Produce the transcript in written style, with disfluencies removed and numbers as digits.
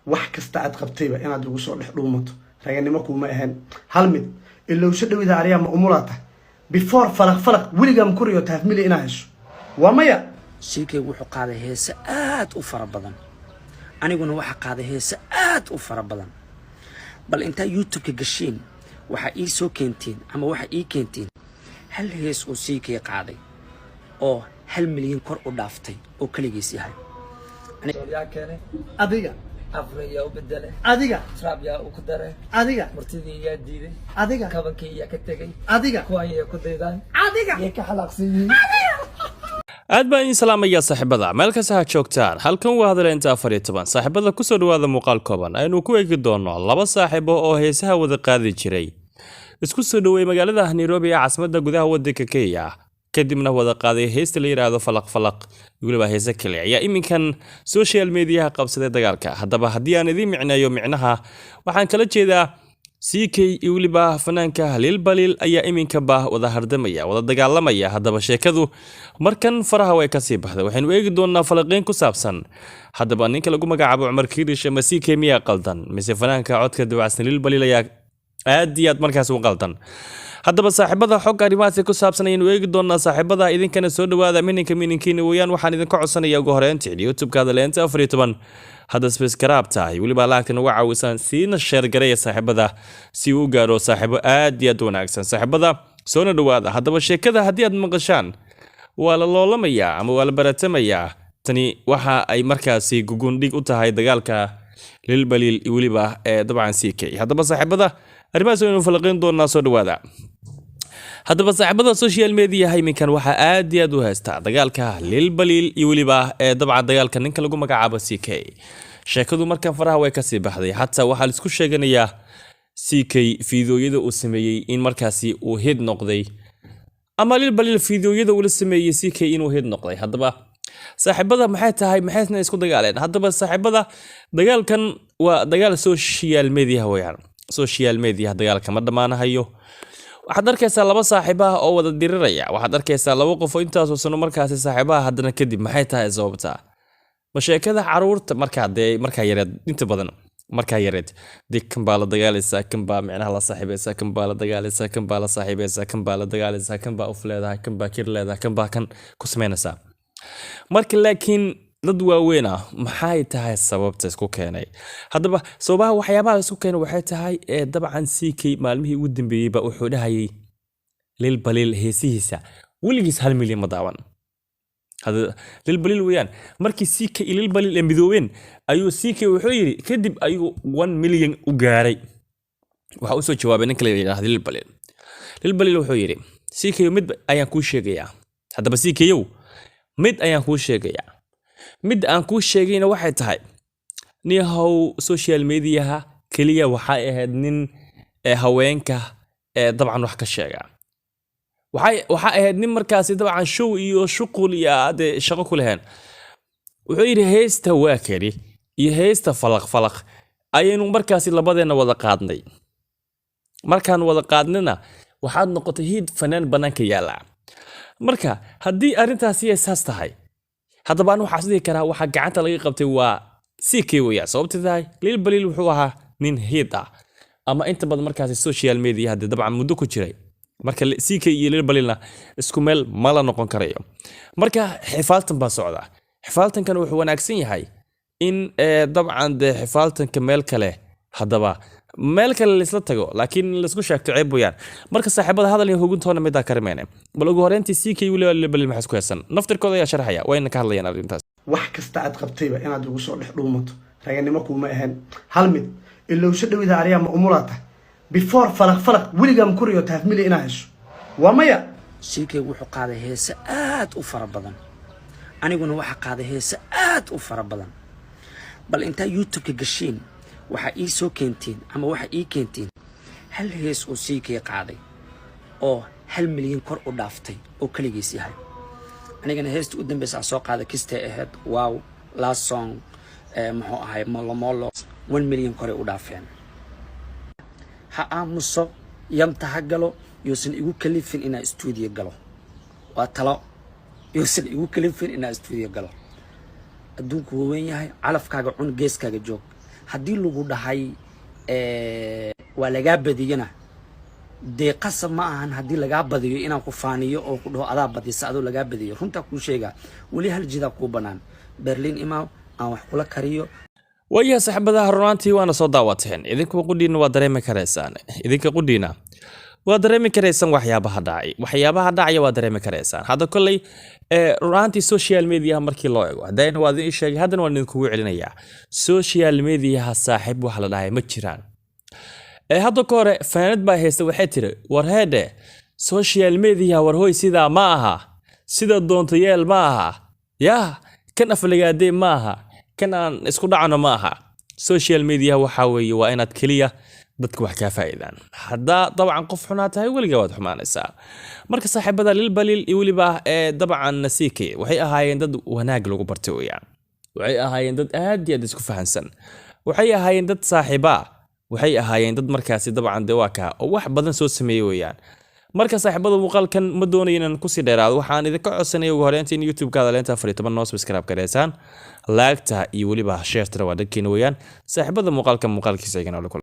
wax kasta aad qabtayba inaad ugu soo dhex dhuumato raganimo kuma ahan hal mid ilaa soo dhawida ariya ma umulata before falaq wiligan kuriyo taafmili ina hesho waa maya shirkay wuxuu qaaday heesa aad u fara badan aniguna waxa qaaday heesa aad u fara badan bal inta YouTube ka gashin waxa ii soo keenteen ama waxa ii keenteen hal hees oo shirkay qaaday oo 1 milyan kor u dhaaftay oo kaligiis yahay aniga keenay adiga afriya u beddelay adiga trap yaa u ku daray adiga martidii yaa diiday adiga kabankii yaa ka tagay adiga kuwan yaa ku daydaan adiga yaa ka xalaqsiiyay aad baan idin salaamayaa saaxiibada meel kasta ha joogtaan halkan waa hadaleynta 14 saaxiibada ku soo dhawaada muuqaal kooban aynu ku eegi doono laba saaxiibo oo heesaha wada qaadi jiray isku soo dhaweey magaalada Nairobi ee caasimadda gudaha waddanka Kenya kadibna wada qaaday heesta la yiraahdo falaq waliba heesa kale ayaa iminkan social media qabsaday dagaalka haddaba haddii aan idin micnayo micnaha waxaan kala jeedaa CK waliba fanaanka Halil Balil ayaa iminka wada hardamaya wada dagaalamaya haddaba sheekadu markan faraha way ka sii baxday waxaynu eegi doonaa falaqeen ku saabsan haddaba ninka lagu magacaabo Umar Kirish ama CK miya qaldan mise fanaanka codka dawacsan Halil Balil ayaa aad iyo aad markaas u qaldan haddaba saaxiibada xog arrimahaasi ku saabsan ayaynu eegi doonaa saaxiibada idinkana soo dhawaada mininkiina weeyaan waxaan idinka codsanayaa ugu horeyntii YouTube-ka Hadaleynta 14 hadda subscribe tahay waliba laagtan uga caawisan siina share gareeya saaxiibada si uu gaaro saaxiibo aad iyo aad wanaagsan saaxiibada soo dhawaada haddaba sheekada haddii aad maqashaan waa la loolamaya ama waa la baratamaya tani waxa ay markaasi gugundhig u tahay dagaalka Halil Balil waliba dabcan CK haddaba saaxiibada arrimahaas aynu falaqeyn doonaa soo dhawaada haddaba saaxiibada social media iminkan waxa aad iyo aad u haysta dagaalka Halil Balil iyo waliba dabcan dagaalka ninka lagu magacaabo CK sheekadu markan faraha way ka sii baxday hatta waxa la isku sheeganayaa CK fiidiyoyada uu sameeyay in markaasi uu hid noqday ama Halil Balil fiidiyoyada uu sameeyay CK inuu hid noqday haddaba saaxiibada maxay tahay maxayna isku dagaaleen haddaba saaxiibada dagaalkan waa dagaal social media weeyaan social media dagaalka ma dhamaanayo waxaad arkaysaa laba saaxiib ah oo wada diriraya waxaad arkaysaa laba qof oo intaas oo sano markaas saaxiibaha haddana kadib maxay tahay sababta ma sheekada caruurta markaa yareed inta badan markaa yareed kan baa la dagaalaysaa kan baa micnaha la saaxiibaysaa kan baa la dagaalaysaa kan baa la saaxiibaysaa kan baa la dagaalaysaa kan baa uf leedahay kan baa kir leedahay kan baa kan ku sameynaysaa marka laakiin dad waaweyn maxay tahay sababta isku keenay haddaba sababaha waxyaabaha isku keenay waxay tahay dabcan CK maalmihii ugu dambeeyay ba wuxuu dhahayay Halil Balil heesihiisa waligiis 1 milyan ma daawan hada Halil Balil weeyaan markii CK Halil Balil ee midoobeen ayuu CK wuxuu yiri kadib ayuu 1 milyan u gaaray waxa uu soo jawaabay ninka la yiraahdo Halil Balil Halil Balil wuxuu yiri CK mid ayaan ku sheegayaa haddaba CK mid ayaan ku sheegayaa mid aan ku sheegayna waxay tahay niyahow social media kaliya waxa ahayd nin haweenka dabcan wax ka sheega waxa ahayd nin markaasi dabcan show iyo shuqul iyo shaqo ku leheen wuxuu yiri heesta waa kari iyo heesta falaq ayaynu markaasi labadeena wada qaadnay markaan wada qaadnayna waxaad noqotay hid fanaan banaanka yaala marka haddii arintaasi ay saas tahay haddaba aan waxa sidii kara waxa gacanta laga qabtay waa CK weeyaa sababtoo tahay Halil Balil wuxuu ahaa nin hid ama inta badan markaas social media hadda dabcan muddo ku jiray marka CK iyo Halil Balilna isku meel ma la noqon karayo marka xifaaltan baa socda xifaaltankan wuxuu wanaagsan yahay in dabcan xifaaltanka meel kale haddaba meel kale la isla tago laakiin la isku sheegto ceeb weeyaan marka saaxiibada hadal iyo hoguntoona mid ka rimeeyeen bal ugu horeyntii CK waliba Halil Balil maxay isku haysan naftirkooda ayaa sharxaya wayna ka hadlayaan arrintaas wax kasta aad qabtayba inaad ugu soo dhex dhuumato raganimo kuma ahan hal mid ilaa soo dhawida ariya ma umulata before falaq wiligan kuriyo taafmili ina hesho waa maya CK wuxuu qaaday heesa aad u fara badan aniguna waxa qaaday heesa aad u fara badan bal inta YouTube ka gashin waxa ii soo keenteen ama waxa ii keenteen hal hees oo CK qaaday oo 1 milyan kor u dhaaftay oo kaligiis yahay anigana heesta u dambeysay soo qaaday kistay ahayd wow last song muxuu ahay molo 1 milyan kor u dhaafeen ha aamuso yamta hagalo yuusan igu kalifin inaa studio galo waa talo yuusan igu kalifin inaa studio galo adduunku weyn yahay calafkaaga cun geeskaaga joog haddii lagu dhahay waa lagaa badiyana dee qasab ma ahan haddii lagaa badiyo inaan ku faaniyo oo ku dhaho adaa badisa adoo lagaa badiyo runtaa kuu sheegaa weli hal jidaa kuu bannaan berlin imaaw aan wax kula kariyo waayaha saaxiibadaha runaantii waana soo daawateen idinka qudhiina waa dareemi karaysaan waxyaabaha dhacaya waa dareemi karaysaan hadda kolley runaantii social mediaha markii loo eego haddana waa idin sheegay haddana waan idinkugu celinayaa social mediaha saaxiib wax la dhahay ma jiraan hadda ka hore fanaanad baa haysta waxay tiri war heedhe social media war hoy sidaa ma aha sida doonta yeel ma aha yaa kan aflagaadee ma aha kan aan isku dhacno ma aha social media waxa weeye waa inaad kaliya dadka wax ka faa'iidaan hadda dabcan qof xunaa tahay weliga waad xumaanaysaa marka saaxiibada lil balil iyo waliba dabcan nasiike waxay ahaayeen dad wanaag lagu bartay weeyaan waxay ahaayeen dad aad iyo aad isku fahansan waxay ahaayeen dad saaxiiba waxay ahaayeen dad markaasi dabcan dewaaka oo wax badan soo sameeyay weeyaan marka saaxiibada muuqaalkan ma doonayo inaan ku sii dheeraado waxaan idinka codsanaya ugu horeyntii in YouTube-kaada leenta 14 noo subscribe gareysaan like-ta iyo waliba share-ta waa dadkeena weeyaan saaxiibada muuqaalkiisa igana